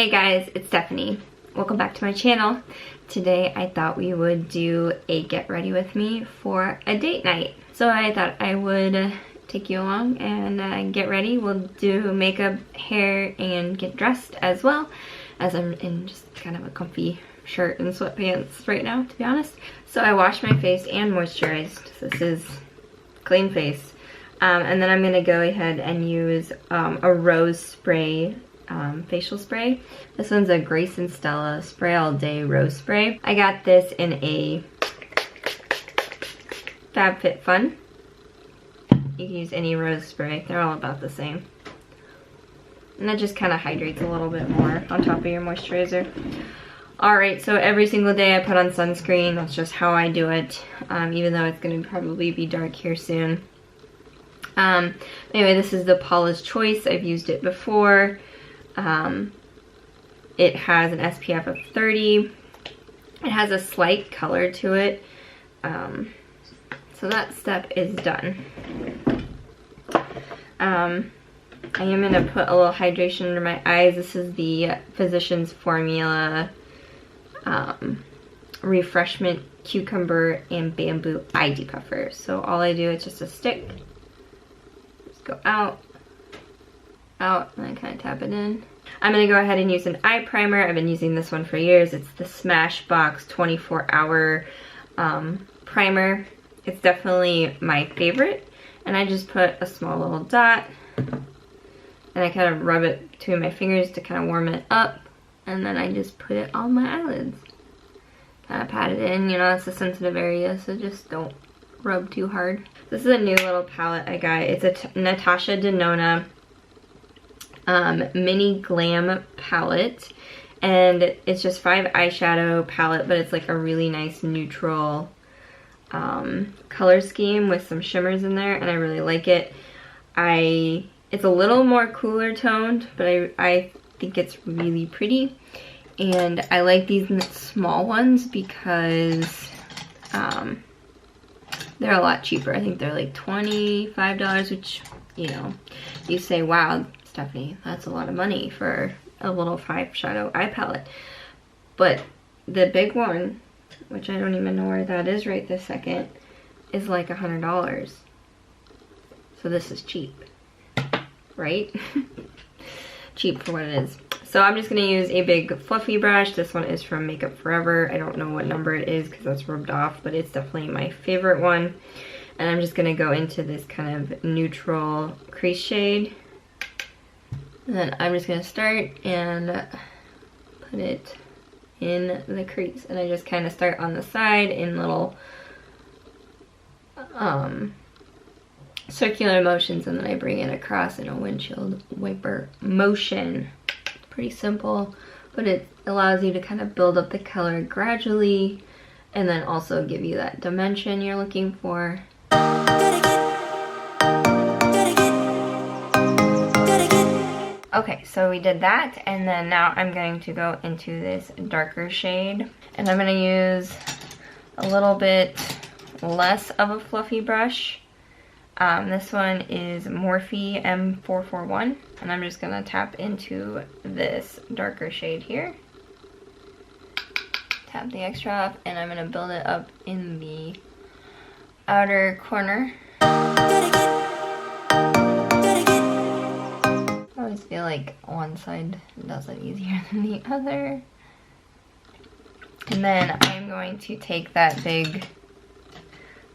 Hey guys, it's Stephanie. Welcome back to my channel. Today I thought we would do a get ready with me for a date night. So I thought I would take you along and get ready. We'll do makeup, hair, and get dressed as well, as I'm in just kind of a comfy shirt and sweatpants right now, to be honest. So I washed my face and moisturized. This is clean face. And then I'm gonna go ahead and use a rose spray facial spray. This one's a Grace and Stella Spray All Day Rose Spray. I got this in a FabFitFun. You can use any rose spray. They're all about the same. And that just kind of hydrates a little bit more on top of your moisturizer. Alright, so every single day I put on sunscreen. That's just how I do it, even though it's going to probably be dark here soon. Anyway, this is the Paula's Choice. I've used it before. It has an SPF of 30. It has a slight color to it. So that step is done. I am going to put a little hydration under my eyes. This is the Physicians Formula Refreshment Cucumber and Bamboo Eye Depuffer. So all I do is just a stick. Just go out, and then kind of tap it in. I'm going to go ahead and use an eye primer. I've been using this one for years. It's the Smashbox 24-hour primer. It's definitely my favorite. And I just put a small little dot, and I kind of rub it between my fingers to kind of warm it up. And then I just put it on my eyelids. Kind of pat it in. You know, it's a sensitive area, so just don't rub too hard. This is a new little palette I got. It's a Natasha Denona mini glam palette, and it's just 5 eyeshadow palette, but it's like a really nice neutral color scheme with some shimmers in there, and I really like it. It's a little more cooler toned, but I think it's really pretty, and I like these small ones because they're a lot cheaper. I think they're like $25, which, you know, you say, wow, Stephanie, that's a lot of money for a little 5 shadow eye palette. But the big one, which I don't even know where that is right this second, is like $100. So this is cheap, right? Cheap for what it is. So I'm just gonna use a big fluffy brush. This one is from Makeup Forever. I don't know what number it is because that's rubbed off, but it's definitely my favorite one. And I'm just gonna go into this kind of neutral crease shade. And then I'm just gonna start and put it in the crease. And I just kind of start on the side in little circular motions, and then I bring it across in a windshield wiper motion. Pretty simple, but it allows you to kind of build up the color gradually and then also give you that dimension you're looking for. Okay, so we did that, and then now I'm going to go into this darker shade, and I'm going to use a little bit less of a fluffy brush. This one is Morphe M441, and I'm just going to tap into this darker shade here. Tap the extra off, and I'm going to build it up in the outer corner. I always feel like one side does it easier than the other. And then I'm going to take that big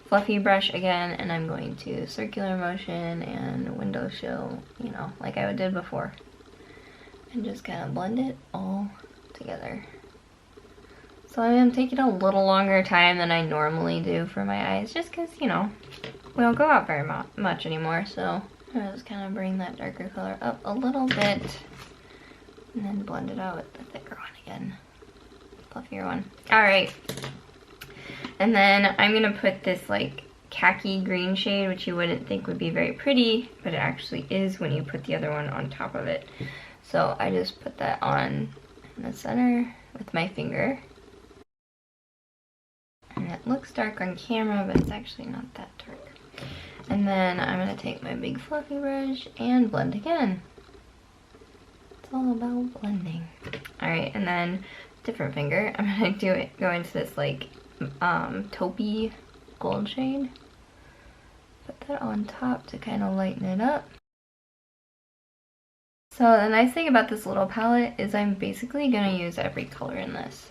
fluffy brush again, and I'm going to circular motion and window sill, you know, like I did before, and just kind of blend it all together. So I am taking a little longer time than I normally do for my eyes, just because, you know, we don't go out very much anymore, so I just kind of bring that darker color up a little bit, and then blend it out with the thicker one again, fluffier one. Alright. And then I'm going to put this like khaki green shade, which you wouldn't think would be very pretty, but it actually is when you put the other one on top of it. So I just put that on in the center with my finger. And it looks dark on camera, but it's actually not that dark. And then I'm going to take my big fluffy brush and blend again. all about blending. Alright, and then different finger. I'm gonna go into this like taupey gold shade. Put that on top to kind of lighten it up. So the nice thing about this little palette is I'm basically gonna use every color in this.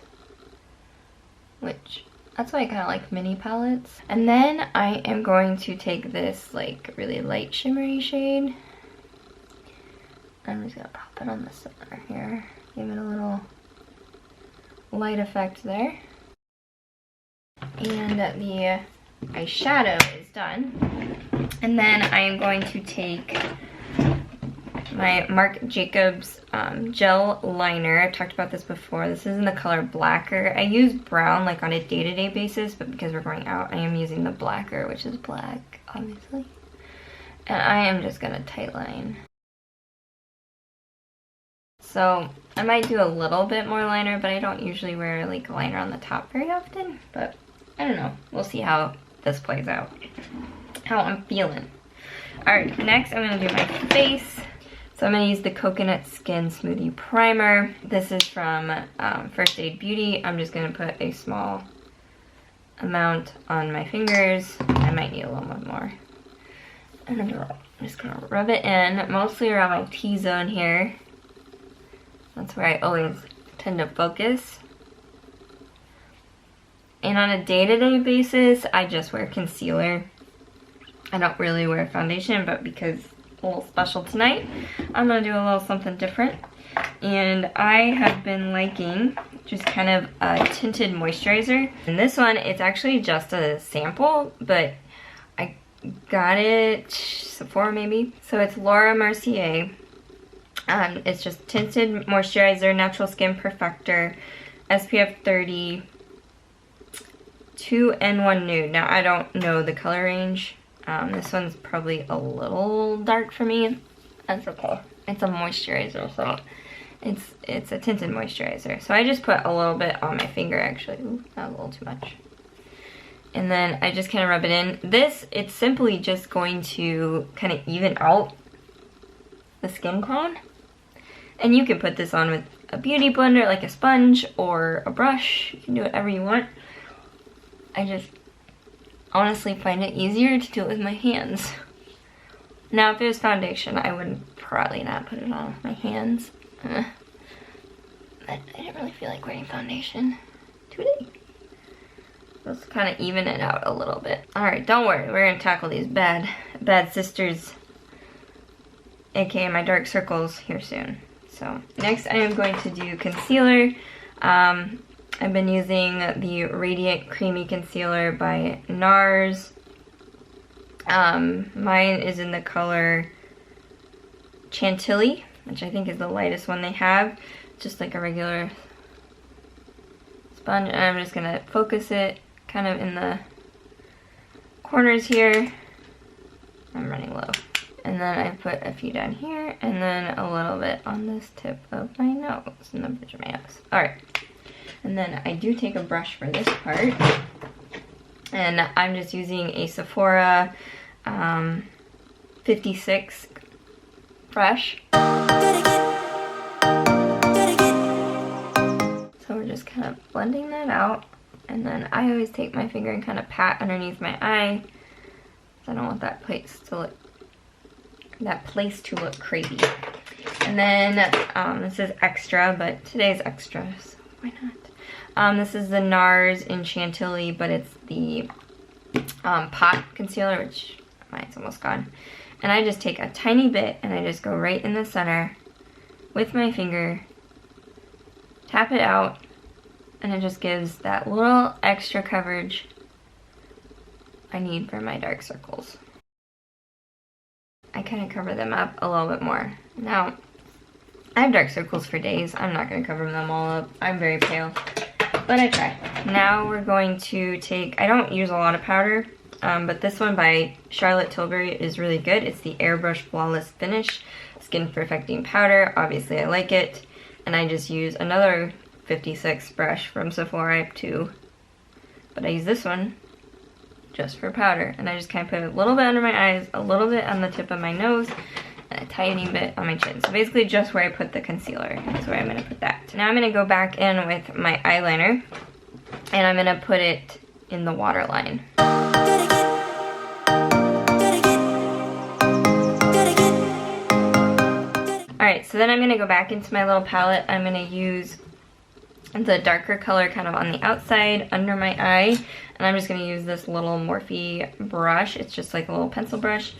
Which, that's why I kind of like mini palettes. And then I am going to take this like really light shimmery shade. I'm just gonna pop it on the center here. Give it a little light effect there. And the eyeshadow is done. And then I am going to take my Marc Jacobs gel liner. I've talked about this before. This is in the color Blacker. I use brown like on a day-to-day basis, but because we're going out, I am using the Blacker, which is black, obviously. And I am just gonna tightline. So I might do a little bit more liner, but I don't usually wear like liner on the top very often. But I don't know. We'll see how this plays out. How I'm feeling. Alright, next I'm gonna do my face. So I'm going to use the Coconut Skin Smoothie Primer. This is from First Aid Beauty. I'm just going to put a small amount on my fingers. I might need a little bit more. And I'm just going to rub it in, mostly around my T-zone here. That's where I always tend to focus. And on a day-to-day basis, I just wear concealer. I don't really wear foundation, but because a little special tonight, I'm gonna do a little something different. And I have been liking just kind of a tinted moisturizer. And this one, it's actually just a sample, but I got it Sephora maybe. So it's Laura Mercier. It's just tinted moisturizer, natural skin perfector, SPF 30, 2N1 nude. Now I don't know the color range. This one's probably a little dark for me. That's okay. It's a moisturizer, so it's a tinted moisturizer. So I just put a little bit on my finger actually. Ooh, not a little too much. And then I just kind of rub it in. This, it's simply just going to kind of even out the skin tone. And you can put this on with a beauty blender, like a sponge or a brush. You can do whatever you want. I just honestly find it easier to do it with my hands. Now if it was foundation, I would probably not put it on with my hands. But I didn't really feel like wearing foundation today. Let's kind of even it out a little bit. Alright, don't worry, we're gonna tackle these bad sisters, aka my dark circles, here soon. So next I am going to do concealer. I've been using the Radiant Creamy Concealer by NARS. Mine is in the color Chantilly, which I think is the lightest one they have. Just like a regular sponge. And I'm just going to focus it kind of in the corners here. I'm running low. And then I put a few down here, and then a little bit on this tip of my nose, in the bridge of my nose. Alright. And then I do take a brush for this part. And I'm just using a Sephora 56 brush. So we're just kind of blending that out. And then I always take my finger and kind of pat underneath my eye. I don't want that place to look crazy. And then this is extra, but today's extra, so why not? This is the NARS in Chantilly, but it's the pot concealer, which mine's almost gone. And I just take a tiny bit and I just go right in the center with my finger, tap it out, and it just gives that little extra coverage I need for my dark circles. I kind of cover them up a little bit more. Now, I have dark circles for days. I'm not going to cover them all up. I'm very pale, but I try. Now we're going to take, I don't use a lot of powder, but this one by Charlotte Tilbury is really good. It's the Airbrush Flawless Finish Skin Perfecting Powder. Obviously I like it. And I just use another 56 brush from Sephora. I have two, but I use this one just for powder. And I just kind of put a little bit under my eyes, a little bit on the tip of my nose, and a tiny bit on my chin. So basically just where I put the concealer is where I'm gonna put that. Now I'm gonna go back in with my eyeliner and I'm gonna put it in the waterline. Alright, so then I'm gonna go back into my little palette. I'm gonna use the darker color kind of on the outside under my eye, and I'm just going to use this little Morphe brush. It's just like a little pencil brush.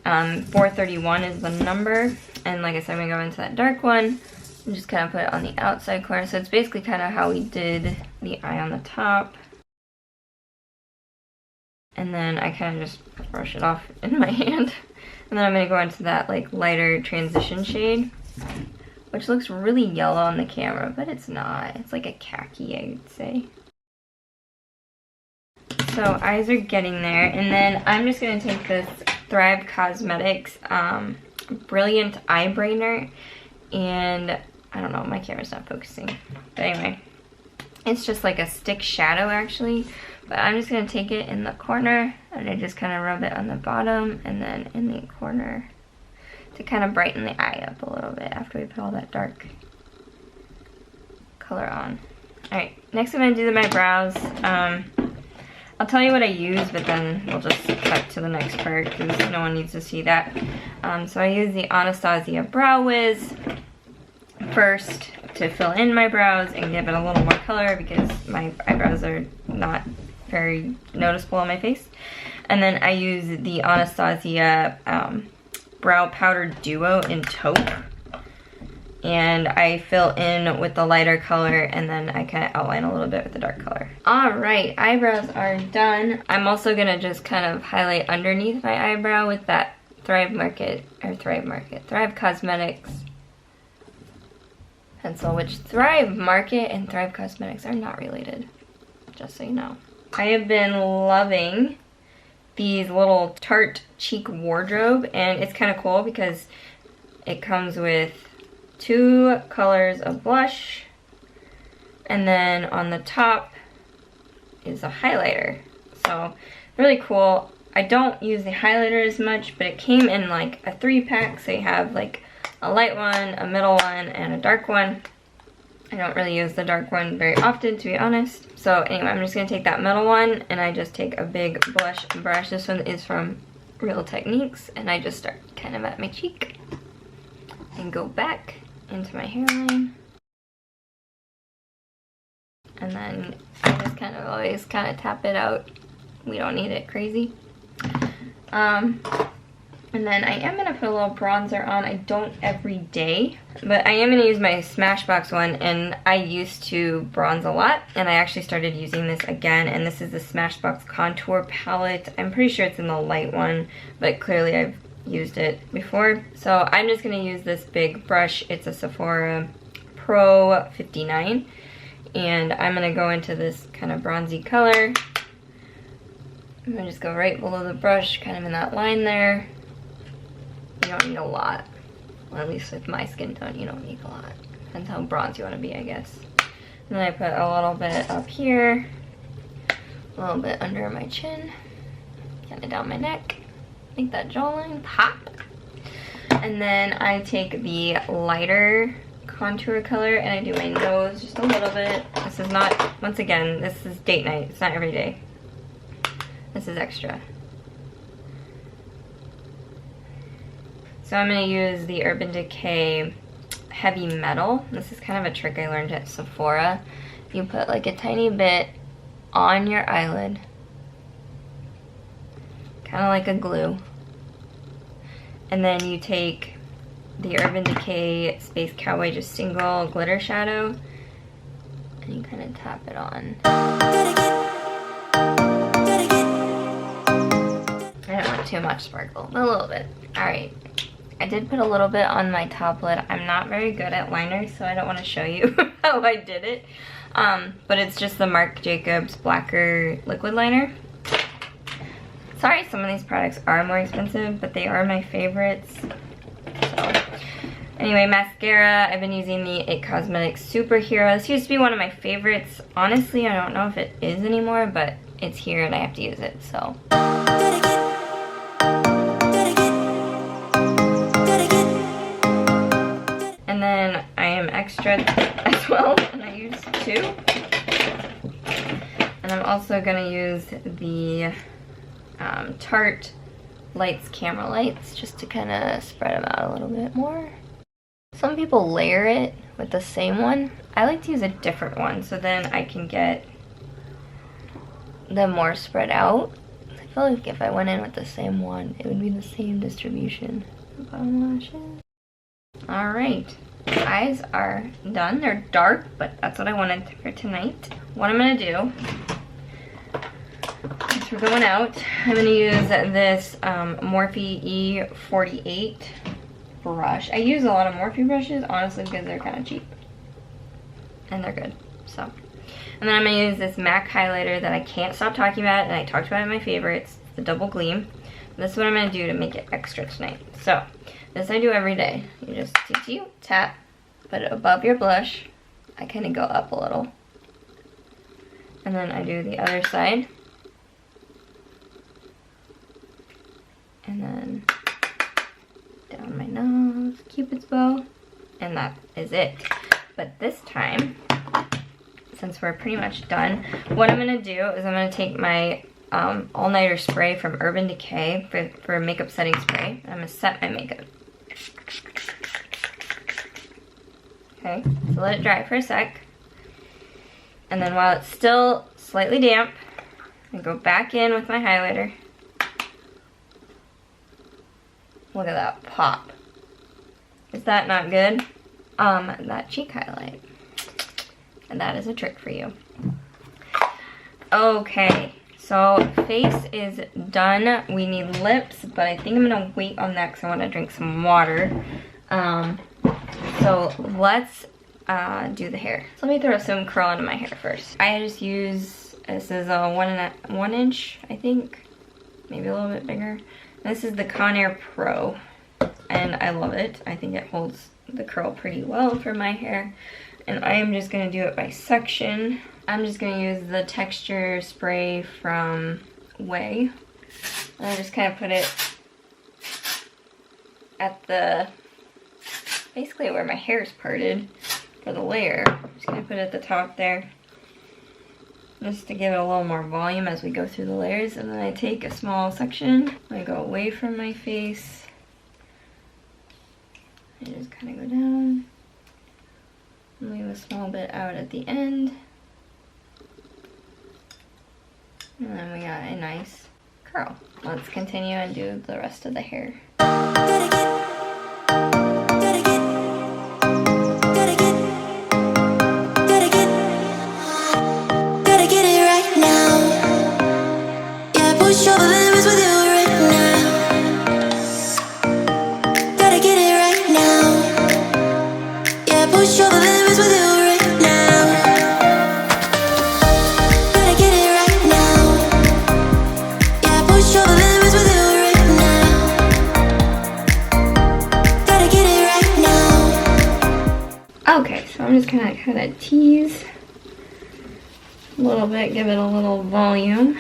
431 is the number, and like I said, I'm going to go into that dark one and just kind of put it on the outside corner. So it's basically kind of how we did the eye on the top, and then I kind of just brush it off in my hand, and then I'm going to go into that like lighter transition shade, which looks really yellow on the camera, but it's not. It's like a khaki, I would say. So eyes are getting there, and then I'm just gonna take this Thrive Cosmetics Brilliant Eye Brainer, and I don't know, my camera's not focusing. But anyway, it's just like a stick shadow actually, but I'm just gonna take it in the corner, and I just kind of rub it on the bottom, and then in the corner, to kind of brighten the eye up a little bit after we put all that dark color on. Alright, next I'm going to do my brows. I'll tell you what I use, but then we'll just cut to the next part because no one needs to see that. So I use the Anastasia Brow Wiz first to fill in my brows and give it a little more color because my eyebrows are not very noticeable on my face. And then I use the Anastasia Brow Powder Duo in Taupe, and I fill in with the lighter color, and then I kind of outline a little bit with the dark color. Alright, eyebrows are done. I'm also gonna just kind of highlight underneath my eyebrow with that Thrive Cosmetics pencil, which Thrive Market and Thrive Cosmetics are not related, just so you know. I have been loving these little Tarte cheek wardrobe, and it's kind of cool because it comes with 2 colors of blush, and then on the top is a highlighter. So really cool. I don't use the highlighter as much, but it came in like a 3-pack, so you have like a light one, a middle one, and a dark one. I don't really use the dark one very often, to be honest. So anyway, I'm just going to take that middle one, and I just take a big blush brush. This one is from Real Techniques, and I just start kind of at my cheek and go back into my hairline. And then I just kind of always kind of tap it out. We don't need it crazy. And then I am going to put a little bronzer on. I don't every day, but I am going to use my Smashbox one, and I used to bronze a lot, and I actually started using this again, and this is the Smashbox Contour Palette. I'm pretty sure it's in the light one, but clearly I've used it before. So I'm just going to use this big brush. It's a Sephora Pro 59, and I'm going to go into this kind of bronzy color. I'm going to just go right below the brush, kind of in that line there. You don't need a lot. Well, at least with my skin tone, you don't need a lot. Depends how bronze you want to be, I guess. And then I put a little bit up here, a little bit under my chin, kind of down my neck, make that jawline pop. And then I take the lighter contour color and I do my nose just a little bit. This is not, once again, this is date night. It's not every day. This is extra. So I'm going to use the Urban Decay Heavy Metal. This is kind of a trick I learned at Sephora. You put like a tiny bit on your eyelid, kind of like a glue. And then you take the Urban Decay Space Cowboy just single glitter shadow, and you kind of tap it on. I don't want too much sparkle, but a little bit. Alright. I did put a little bit on my top lid. I'm not very good at liners, so I don't want to show you how I did it. But it's just the Marc Jacobs Blacker liquid liner. Sorry, some of these products are more expensive, but they are my favorites. So, anyway, mascara. I've been using the IT Cosmetics Superhero. This used to be one of my favorites. Honestly, I don't know if it is anymore, but it's here and I have to use it, so. extra as well, and I used 2. And I'm also gonna use the Tarte Lights Camera Lights just to kind of spread them out a little bit more. Some people layer it with the same one. I like to use a different one so then I can get them more spread out. I feel like if I went in with the same one, it would be the same distribution. Bottom lashes. Alright, eyes are done. They're dark, but that's what I wanted for tonight. What I'm gonna do, since we're going out, I'm gonna use this Morphe E48 brush. I use a lot of Morphe brushes, honestly, because they're kind of cheap. And they're good, so. And then I'm gonna use this MAC highlighter that I can't stop talking about, and I talked about it in my favorites, the Double Gleam. This is what I'm gonna do to make it extra tonight. So, this I do every day. You just tap, put it above your blush. I kind of go up a little. And then I do the other side. And then down my nose, Cupid's bow. And that is it. But this time, since we're pretty much done, what I'm gonna do is I'm gonna take my all-nighter spray from Urban Decay for makeup setting spray. I'm gonna set my makeup. Okay, so let it dry for a sec. And then while it's still slightly damp, I go back in with my highlighter. Look at that pop. Is that not good? That cheek highlight. And that is a trick for you. Okay, so face is done. We need lips, but I think I'm gonna wait on that because I want to drink some water. So let's do the hair. So let me throw some curl into my hair first. I just use, this is a 1 inch, I think, maybe a little bit bigger. This is the Conair Pro, and I love it. I think it holds the curl pretty well for my hair. And I am just gonna do it by section. I'm just gonna use the texture spray from Way. And I just kind of put it at the, basically where my hair is parted for the layer. I'm just gonna put it at the top there, just to give it a little more volume as we go through the layers. And then I take a small section, I go away from my face, and just kind of go down. Leave a small bit out at the end. And then we got a nice curl. Let's continue and do the rest of the hair. Okay, so I'm just gonna kind of tease a little bit, give it a little volume.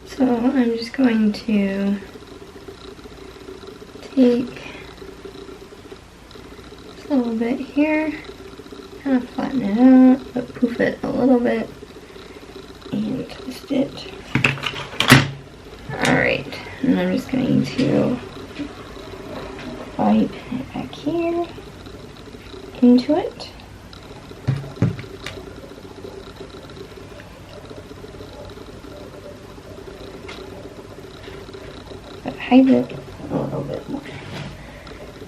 So I'm just going to take just a little bit here, kind of flatten it out, but poof it a little bit, and twist it. Alright, and I'm just going to wipe it back here into it. But hide it a little bit more.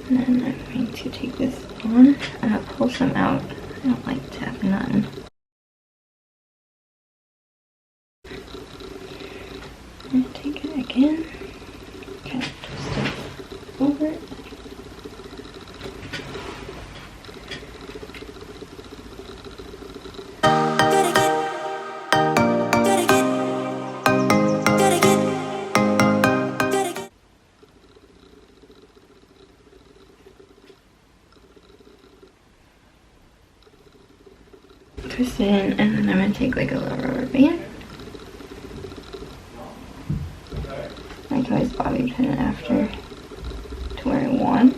And then I'm going to take this on and pull some out. I don't like to have none. And take it again, kind of twist it over it. twist it in, and then I'm gonna take like a little rubber band. I can always bobby pin it after to where I want.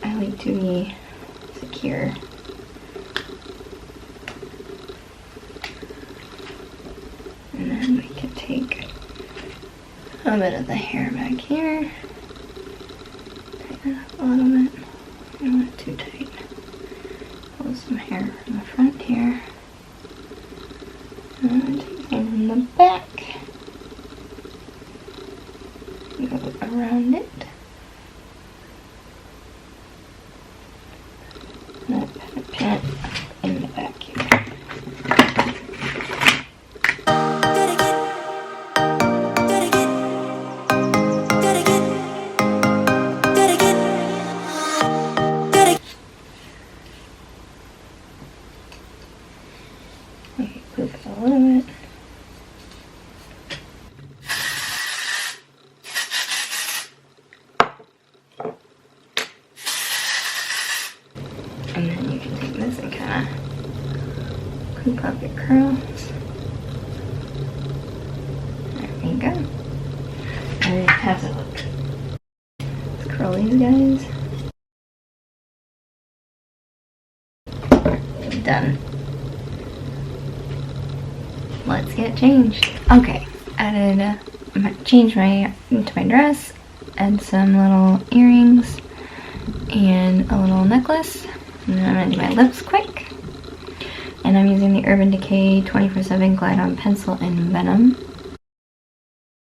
I like to be secure. And then we can take a little bit of the hair back here. Tighten it up a little bit. I don't want it too tight. Pull some hair from the front here. And then take some from the back. Go around it. And then pin it in the back here. Okay, clip it a little bit. And then you can take this and kind of clip up your curls. There we go. And how's it look? Let's curl these guys. Done. Let's get changed. Okay, changed into my dress, add some little earrings and a little necklace. And then I'm gonna do my lips quick. And I'm using the Urban Decay 24/7 Glide On Pencil in Venom.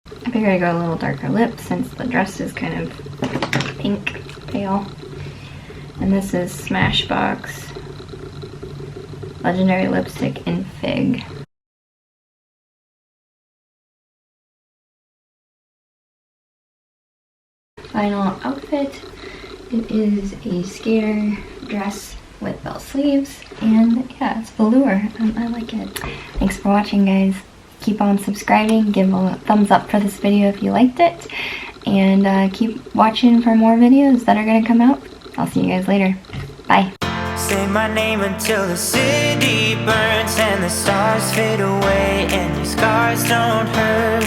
I figured I'd go a little darker lip since the dress is kind of pink, pale. And this is Smashbox Legendary Lipstick in Fig. Final outfit. It is a skater dress with bell sleeves, and yeah, it's velour. I like it. Thanks for watching, guys. Keep on subscribing, give a thumbs up for this video if you liked it, and keep watching for more videos that are going to come out. I'll see you guys later. Bye. Say my name until the city burns and the stars fade away and your scars don't hurt.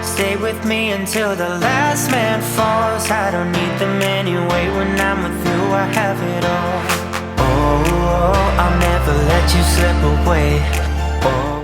Stay with me until the last man falls. I don't need them anyway. When I'm with you, I have it all. Oh, I'll never let you slip away. Oh.